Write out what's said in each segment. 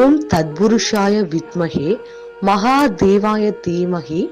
ஓம் தத்புருஷாய வித்மஹே மகாதேவாய தீமஹி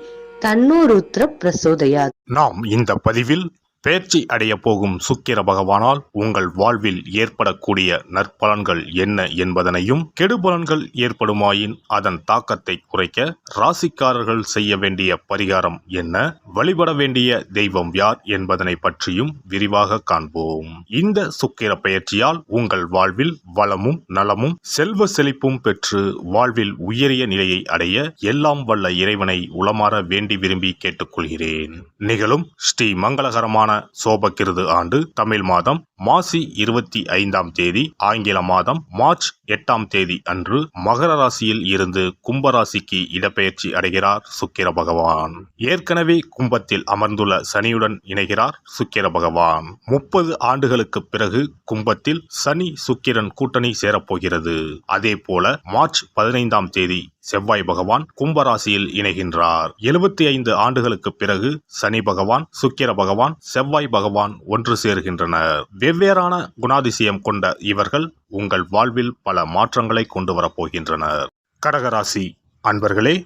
தன்னோ ருத்ர பிரசோதயாத். நாம் இந்த பதிவில் பேர்ச்சி அடைய போகும் சுக்கிர பகவானால் உங்கள் வாழ்வில் ஏற்படக்கூடிய நற்பலன்கள் என்ன என்பதனையும், கெடுபலன்கள் ஏற்படுமாயின் அதன் தாக்கத்தை குறைக்க ராசிக்காரர்கள் செய்ய வேண்டிய பரிகாரம் என்ன, வழிபட வேண்டிய தெய்வம் யார் என்பதனை பற்றியும் விரிவாக காண்போம். இந்த சுக்கிர பெயர்ச்சியால் உங்கள் வாழ்வில் வளமும் நலமும் செல்வ செழிப்பும் பெற்று வாழ்வில் உயரிய நிலையை அடைய எல்லாம் வல்ல இறைவனை உளமாற வேண்டி விரும்பி கேட்டுக்கொள்கிறேன். நிகழும் ஸ்ரீ மங்களகரமான சோபகிருது ஆண்டு தமிழ் மாதம் மாசி 25ஆம் தேதி, ஆங்கில மாதம் மார்ச் 8ஆம் தேதி அன்று மகர ராசியில் இருந்து கும்பராசிக்கு இடப்பெயர்ச்சி அடைகிறார் சுக்கிர பகவான். ஏற்கனவே கும்பத்தில் அமர்ந்துள்ள சனியுடன் இணைகிறார் சுக்கிர பகவான். 30 ஆண்டுகளுக்கு பிறகு கும்பத்தில் சனி சுக்கிரன் கூட்டணி சேரப்போகிறது. அதே போல மார்ச் 15ஆம் தேதி செவ்வாய் பகவான் கும்பராசியில் இணைகின்றார். 75 ஆண்டுகளுக்கு பிறகு சனி பகவான், சுக்கிர பகவான், செவ்வாய் பகவான் ஒன்று சேர்கின்றனர். வெவ்வேறான குணாதிசயம் கொண்ட இவர்கள் உங்கள் வாழ்வில் பல மாற்றங்களை கொண்டு வரப்போகின்றனர். கடகராசி அன்பர்களே,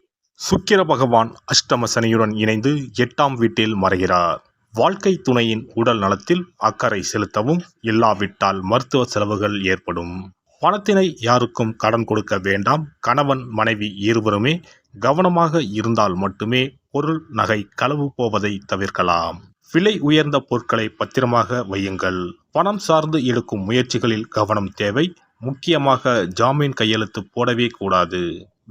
சுக்கிர பகவான் அஷ்டம சனியுடன் இணைந்து 8ஆம் வீட்டில் மறைகிறார். வாழ்க்கை துணையின் உடல் நலத்தில் அக்கறை செலுத்தவும், இல்லாவிட்டால் மருத்துவ செலவுகள் ஏற்படும். பணத்தினை யாருக்கும் கடன் கொடுக்க வேண்டாம். கணவன் மனைவி இருவருமே கவனமாக இருந்தால் மட்டுமே பொருள் நகை களவு போவதை தவிர்க்கலாம். விலை உயர்ந்த பொருட்களை பத்திரமாக வையுங்கள். பணம் சார்ந்து எடுக்கும் முயற்சிகளில் கவனம் தேவை. முக்கியமாக ஜாமீன் கையெழுத்து போடவே கூடாது.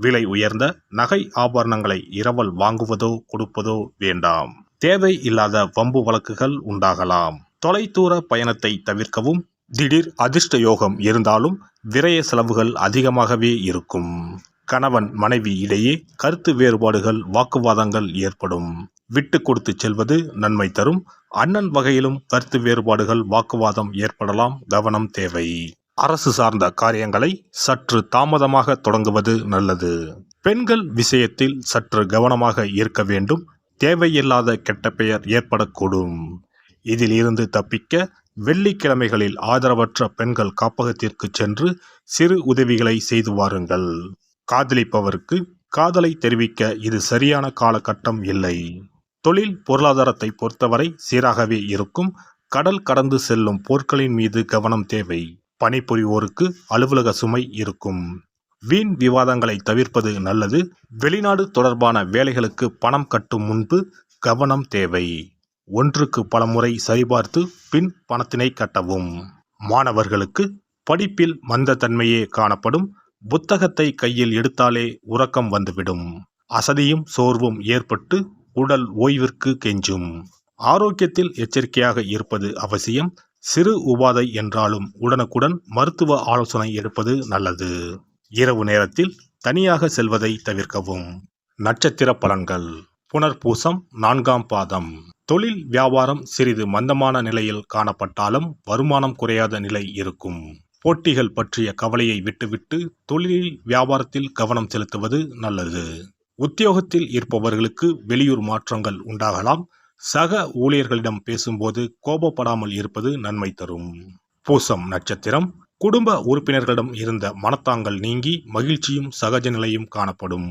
விலை உயர்ந்த நகை ஆபரணங்களை இரவல் வாங்குவதோ கொடுப்பதோ வேண்டாம். தேவை இல்லாத வம்பு வழக்குகள் உண்டாகலாம். தொலைதூர பயணத்தை தவிர்க்கவும். திடீர் அதிர்ஷ்ட யோகம் இருந்தாலும் விரய செலவுகள் அதிகமாகவே இருக்கும். கணவன் மனைவி இடையே கருத்து வேறுபாடுகள், வாக்குவாதங்கள் ஏற்படும். விட்டு கொடுத்து செல்வது நன்மை தரும். அண்ணன் வகையிலும் கருத்து வேறுபாடுகள், வாக்குவாதம் ஏற்படலாம். கவனம் தேவை. அரசு சார்ந்த காரியங்களை சற்று தாமதமாக தொடங்குவது நல்லது. பெண்கள் விஷயத்தில் சற்று கவனமாக இருக்க வேண்டும். தேவையில்லாத கெட்ட பெயர் ஏற்படக்கூடும். இதில் இருந்து தப்பிக்க வெள்ளிக்கிழமைகளில் ஆதரவற்ற பெண்கள் காப்பகத்திற்கு சென்று சிறு உதவிகளை செய்து வாருங்கள். காதலிப்பவருக்கு காதலை தெரிவிக்க இது சரியான காலகட்டம் இல்லை. தொழில் பொருளாதாரத்தை பொறுத்தவரை சீராகவே இருக்கும். கடல் கடந்து செல்லும் பொருட்களின் மீது கவனம் தேவை. பணிபுரிவோருக்கு அலுவலக சுமை இருக்கும். வீண் விவாதங்களை தவிர்ப்பது நல்லது. வெளிநாடு தொடர்பான வேலைகளுக்கு பணம் கட்டும் முன்பு கவனம் தேவை. ஒன்றுக்கு பலமுறை சரிபார்த்து பின் பணத்தினை கட்டவும். மாணவர்களுக்கு படிப்பில் மந்தத்தன்மையே காணப்படும். புத்தகத்தை கையில் எடுத்தாலே உறக்கம் வந்துவிடும். அசதியும் சோர்வும் ஏற்பட்டு உடல் ஓய்விற்கு கெஞ்சும். ஆரோக்கியத்தில் எச்சரிக்கையாக இருப்பது அவசியம். சிறு உபாதை என்றாலும் உடனுக்குடன் மருத்துவ ஆலோசனை எடுப்பது நல்லது. இரவு நேரத்தில் தனியாக செல்வதை தவிர்க்கவும். நட்சத்திர பலன்கள். புனர்பூசம் 4ஆம் பாதம். தொழில் வியாபாரம் சிறிது மந்தமான நிலையில் காணப்பட்டாலும் வருமானம் குறையாத நிலை இருக்கும். போட்டிகள் பற்றிய கவலையை விட்டுவிட்டு தொழிலில் வியாபாரத்தில் கவனம் செலுத்துவது நல்லது. உத்தியோகத்தில் இருப்பவர்களுக்கு வெளியூர் மாற்றங்கள் உண்டாகலாம். சக ஊழியர்களிடம் பேசும்போது கோபப்படாமல் இருப்பது நன்மை தரும். பூசம் நட்சத்திரம். குடும்ப உறுப்பினர்களிடம் இருந்த மனத்தாங்கல் நீங்கி மகிழ்ச்சியும் சகஜ நிலையும் காணப்படும்.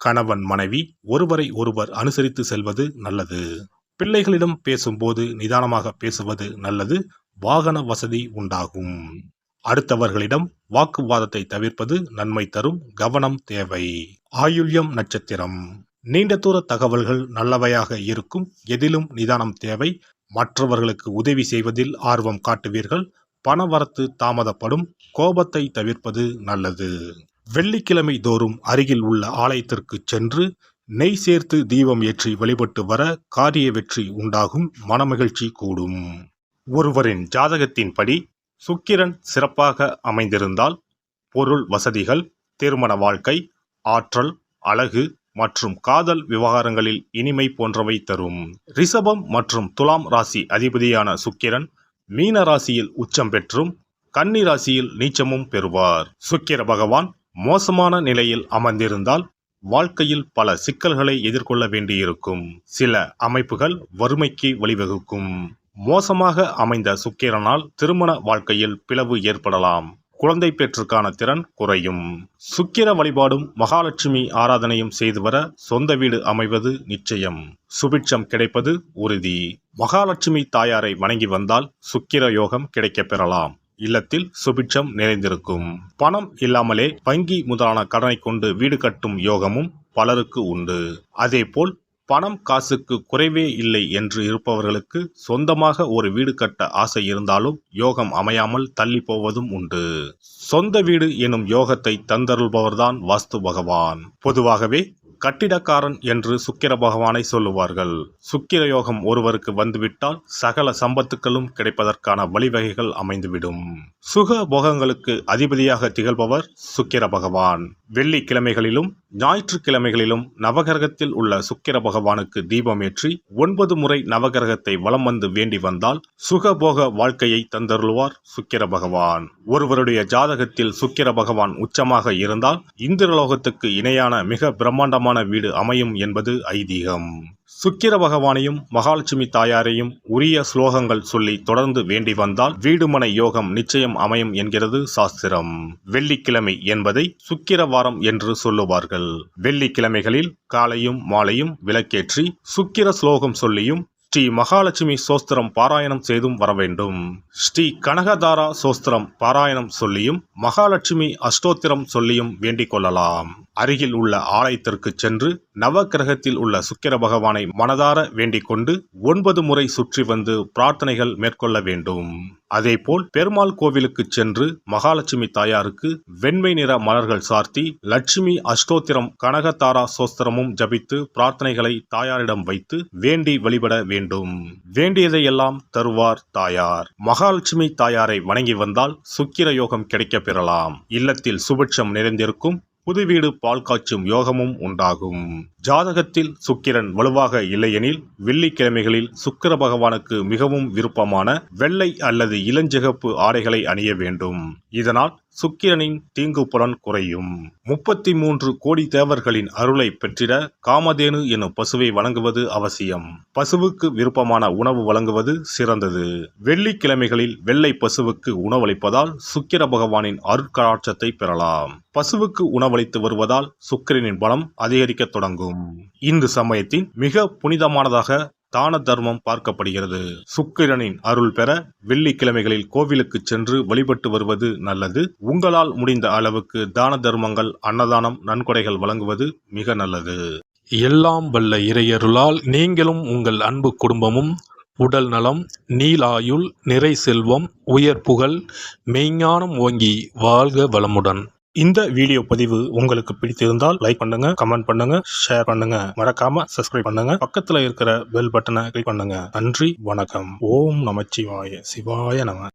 கணவன் மனைவி ஒருவரை ஒருவர் அனுசரித்து செல்வது நல்லது. பிள்ளைகளிடம் பேசும்போது நிதானமாக பேசுவது நல்லது. வாகன வசதி உண்டாகும். அடுத்தவர்களிடம் வாக்குவாதத்தை தவிர்ப்பது நன்மை தரும். கவனம் தேவை. ஆயுள்யம் நட்சத்திரம். நீண்ட தூர தகவல்கள் நல்லவையாக இருக்கும். எதிலும் நிதானம் தேவை. மற்றவர்களுக்கு உதவி செய்வதில் ஆர்வம் காட்டுவீர்கள். பணவரத்து தாமதப்படும். கோபத்தை தவிர்ப்பது நல்லது. வெள்ளிக்கிழமை தோறும் அருகில் உள்ள ஆலயத்திற்கு சென்று நெய் சேர்த்து தீபம் ஏற்றி வழிபட்டு வர காரிய வெற்றி உண்டாகும். மனமகிழ்ச்சி கூடும். ஒருவரின் ஜாதகத்தின்படி சுக்கிரன் சிறப்பாக அமைந்திருந்தால் பொருள் வசதிகள், திருமண வாழ்க்கை, ஆற்றல், அழகு மற்றும் காதல் விவகாரங்களில் இனிமை போன்றவை தரும். ரிஷபம் மற்றும் துலாம் ராசி அதிபதியான சுக்கிரன் மீன ராசியில் உச்சம் பெற்றும் கன்னி ராசியில் நீச்சமும் பெறுவார். சுக்கிர பகவான் மோசமான நிலையில் அமர்ந்திருந்தால் வாழ்க்கையில் பல சிக்கல்களை எதிர்கொள்ள வேண்டியிருக்கும். சில அமைப்புகள் வறுமைக்கு வழிவகுக்கும். மோசமாக அமைந்த சுக்கிரனால் திருமண வாழ்க்கையில் பிளவு ஏற்படலாம். குழந்தை பேற்றுக்கான திறன் குறையும். சுக்கிர வழிபாடும் மகாலட்சுமி ஆராதனையும் செய்து வர சொந்த வீடு அமைவது நிச்சயம். சுபிட்சம் கிடைப்பது உறுதி. மகாலட்சுமி தாயாரை வணங்கி வந்தால் சுக்கிர யோகம் கிடைக்கப் பெறலாம். இல்லத்தில் சுபிட்சம் நிறைந்திருக்கும். பணம் இல்லாமலே வங்கி முதலான கடனை கொண்டு வீடு கட்டும் யோகமும் பலருக்கு உண்டு. அதேபோல் பணம் காசுக்கு குறைவே இல்லை என்று இருப்பவர்களுக்கு சொந்தமாக ஒரு வீடு கட்ட ஆசை இருந்தாலும் யோகம் அமையாமல் தள்ளி போவதும் உண்டு. சொந்த வீடு எனும் யோகத்தை தந்தருள்பவர்தான் வாஸ்து பகவான். பொதுவாகவே கட்டிடக்காரன் என்று சுக்கிர பகவானை சொல்லுவார்கள். சுக்கிர யோகம் ஒருவருக்கு வந்துவிட்டால் சகல சம்பத்துக்களும் கிடைப்பதற்கான வழிவகைகள் அமைந்துவிடும். சுக போகங்களுக்கு அதிபதியாக திகழ்பவர் சுக்கிர பகவான். வெள்ளிக்கிழமைகளிலும் ஞாயிற்றுக்கிழமைகளிலும் நவகிரகத்தில் உள்ள சுக்கிர பகவானுக்கு தீபமேற்றி 9 முறை நவகிரகத்தை வலம் வந்து வேண்டி வந்தால் சுகபோக வாழ்க்கையை தந்தருள்வார் சுக்கிர பகவான். ஒருவருடைய ஜாதகத்தில் சுக்கிர பகவான் உச்சமாக இருந்தால் இந்திரலோகத்துக்கு இணையான மிக பிரம்மாண்டமான வீடு அமையும் என்பது ஐதீகம். சுக்கிர பகவானையும் மகாலட்சுமி தாயாரையும் உரிய ஸ்லோகங்கள் சொல்லி தொடர்ந்து வேண்டி வந்தால் வீடுமனை யோகம் நிச்சயம் அமையும் என்கிறது சாஸ்திரம். வெள்ளிக்கிழமை என்பதை சுக்கிர வாரம் என்று சொல்லுவார்கள். வெள்ளிக்கிழமைகளில் காலையும் மாலையும் விளக்கேற்றி சுக்கிர ஸ்லோகம் சொல்லியும் ஸ்ரீ மகாலட்சுமி சோஸ்திரம் பாராயணம் செய்தும் வர வேண்டும். ஸ்ரீ கனகதாரா சோஸ்திரம் பாராயணம் சொல்லியும் மகாலட்சுமி அஷ்டோத்திரம் சொல்லியும் வேண்டிக் கொள்ளலாம். அருகில் உள்ள ஆலயத்திற்கு சென்று நவக்கிரகத்தில் உள்ள சுக்கிர பகவானை மனதார வேண்டிக் கொண்டு 9 முறை சுற்றி வந்து பிரார்த்தனைகள் மேற்கொள்ள வேண்டும். அதேபோல் பெருமாள் கோவிலுக்கு சென்று மகாலட்சுமி தாயாருக்கு வெண்மை நிற மலர்கள் சார்த்தி லட்சுமி அஷ்டோத்திரம் கனகதாரா சோஸ்திரமும் ஜபித்து பிரார்த்தனைகளை தாயாரிடம் வைத்து வேண்டி வழிபட வேண்டும். வேண்டியதையெல்லாம் தருவார் தாயார். மகாலட்சுமி தாயாரை வணங்கி வந்தால் சுக்கிர யோகம் கிடைக்கப் பெறலாம். இல்லத்தில் சுபிட்சம் நிறைந்திருக்கும். புது வீடு பால் காய்ச்சும் யோகமும் உண்டாகும். ஜாதகத்தில் சுக்கிரன் வலுவாக இல்லையெனில் வெள்ளிக்கிழமைகளில் சுக்கிர பகவானுக்கு மிகவும் விருப்பமான வெள்ளை அல்லது இளஞ்சிகப்பு ஆடைகளை அணிய வேண்டும். இதனால் சுக்கிரனின் தீங்கு புலன் குறையும். 33 கோடி தேவர்களின் அருளை பெற்றிட காமதேனு எனும் பசுவை வழங்குவது அவசியம். பசுவுக்கு விருப்பமான உணவு வழங்குவது சிறந்தது. வெள்ளிக்கிழமைகளில் வெள்ளை பசுவுக்கு உணவளிப்பதால் சுக்கிர பகவானின் அருட்கடாட்சத்தை பெறலாம். பசுவுக்கு உணவளித்து வருவதால் சுக்கிரனின் பலம் அதிகரிக்க தொடங்கும். இந்து சமயத்தின் மிக புனிதமானதாக தான தர்மம் பார்க்கப்படுகிறது. சுக்கிரனின் அருள் பெற வெள்ளிக்கிழமைகளில் கோவிலுக்கு சென்று வழிபட்டு வருவது நல்லது. உங்களால் முடிந்த அளவுக்கு தான தர்மங்கள், அன்னதானம், நன்கொடைகள் வழங்குவது மிக நல்லது. எல்லாம் வல்ல இறையருளால் நீங்களும் உங்கள் அன்பு குடும்பமும் உடல் நலம், நீலாயுள், நிறை செல்வம், உயர் புகழ், மெய்ஞானம் ஓங்கி வாழ்க வளமுடன். இந்த வீடியோ பதிவு உங்களுக்கு பிடித்திருந்தால் லைக் பண்ணுங்க, கமெண்ட் பண்ணுங்க, ஷேர் பண்ணுங்க, மறக்காம சப்ஸ்கிரைப் பண்ணுங்க. பக்கத்துல இருக்கிற பெல் பட்டனை கிளிக் பண்ணுங்க. நன்றி, வணக்கம். ஓம் நமச்சிவாய. சிவாய நம.